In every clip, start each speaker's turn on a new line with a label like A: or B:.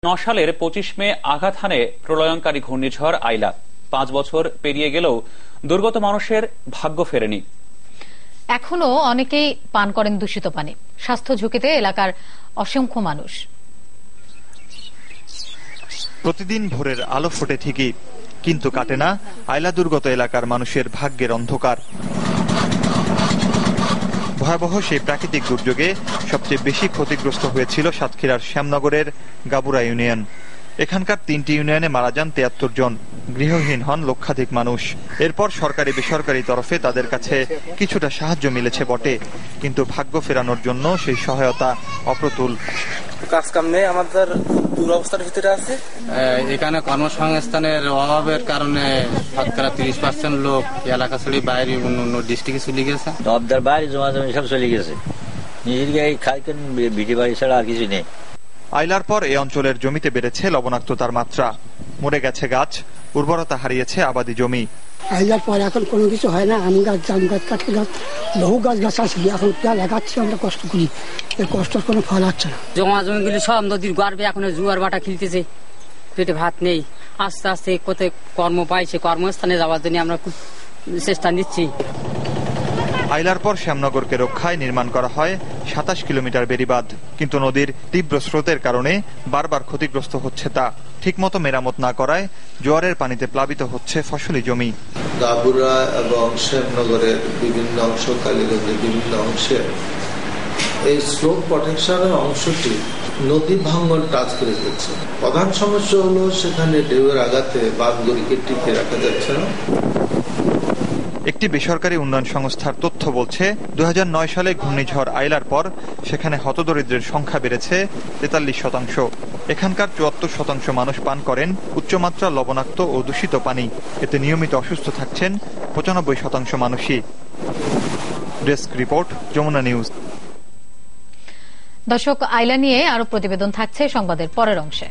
A: 2009 সালের 25 মে আঘাত হানে প্রলয়ঙ্কারী ঘূর্ণিঝড় আইলা। 5 বছর পেরিয়ে গেলেও দুর্গত মানুষের ভাগ্য ফেরেনি।
B: এখনো অনেকেই পান করেন দূষিত পানি। স্বাস্থ্য ঝুঁকিতে এলাকার অসংখ্য মানুষ।
C: প্রতিদিন ভোরের আলো ফোটে ঠিকই, কিন্তু কাটে না আইলা দুর্গত এলাকার মানুষের ভাগ্যের অন্ধকার। ভয়াবহ সেই প্রাকৃতিক দুর্যোগে সবচেয়ে বেশি ক্ষতিগ্রস্ত হয়েছিল সাতক্ষীরার শ্যামনগরের গাবুরা ইউনিয়ন। এখানকার 3টি ইউনিয়নে মারা যান 73 জন, গৃহহীন হন লক্ষাধিক মানুষ। এরপর সরকারি বেসরকারি তরফে তাদের কাছে কিছুটা সাহায্য মিলেছে বটে, কিন্তু ভাগ্য ফেরানোর জন্য সেই সহায়তা অপ্রতুল।
D: কাজ কাম নেই, আমাদের দুরবস্থার ভিতরে আছে।
E: এখানে কর্মসংস্থানের অভাবের কারণে শতকরা 30% লোক এলাকা ছেড়ে বাইরে অন্য ডিস্ট্রিক্টে চলে গেছে।
F: সবদের বাইরে জমা জমি সব চলে গেছে, নিজের গায়ে খাই ভিটি বাড়ি ছাড়া আর কিছু নেই।
C: আইলার পর এই অঞ্চলের জমিতে বেড়েছে লবণাক্ততার মাত্রা, মরে গেছে গাছ, উর্বরতা হারিয়েছে আবাদি জমি।
G: আইলার পর এখন কোনো কিছু হয় না। আম গাছ, জাম গাছ, কাঠি গাছ, বহু গাছ আছে, এখন লাগাচ্ছি আমরা, কষ্ট করি, এর কষ্টের কোনো ফল হচ্ছে না।
H: জমা জমিগুলি সব নদীর গর্বে এখন জুয়ার বাটা খেলতেছে, পেটে ভাত নেই। আস্তে আস্তে কোথায় কর্ম পাইছে, কর্মস্থানে যাওয়ার জন্য আমরা খুব চেষ্টা নিচ্ছি।
C: আইলার পর শ্যামনগরকে রক্ষায় নির্মাণ করা হয় 27 কিলোমিটার বেড়িবাঁধ, কিন্তু নদীর তীব্র স্রোতের কারণে বারবার ক্ষতিগ্রস্ত হচ্ছে তা। ঠিকমতো মেরামত না করায় জোয়ারের পানিতে প্লাবিত হচ্ছে ফসলি জমি।
I: গাবুরা এবং শ্যামনগরের বিভিন্ন অংশ, কালীগঞ্জের বিভিন্ন অংশে এই স্লোপ প্রটেকশনের অংশটি নদী ভাঙ্গন টাচ করে দিচ্ছে। প্রধান সমস্যা হলো সেখানে ঢেউয়ের আঘাতে বাঁধগুলিকে টিকে রাখা যাচ্ছে না।
C: একটি বেসরকারি উন্নয়ন সংস্থার তথ্য বলছে 2009 সালে ঘূর্ণিঝড় আইলার পর সেখানে হতদরিদ্রের সংখ্যা বেড়েছে 43%। এখানকার 74% মানুষ পান করেন উচ্চমাত্রা লবণাক্ত ও দূষিত পানি। এতে নিয়মিত অসুস্থ থাকছেন 95% মানুষই। Desk report, Jamuna news.
B: দর্শক, আইলা নিয়ে আরো প্রতিবেদন থাকছে সংবাদের পরের অংশে।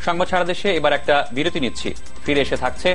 A: সংবাদ সারা দেশে এবার একটা বিরতি নিচ্ছি, ফিরে এসে থাকছে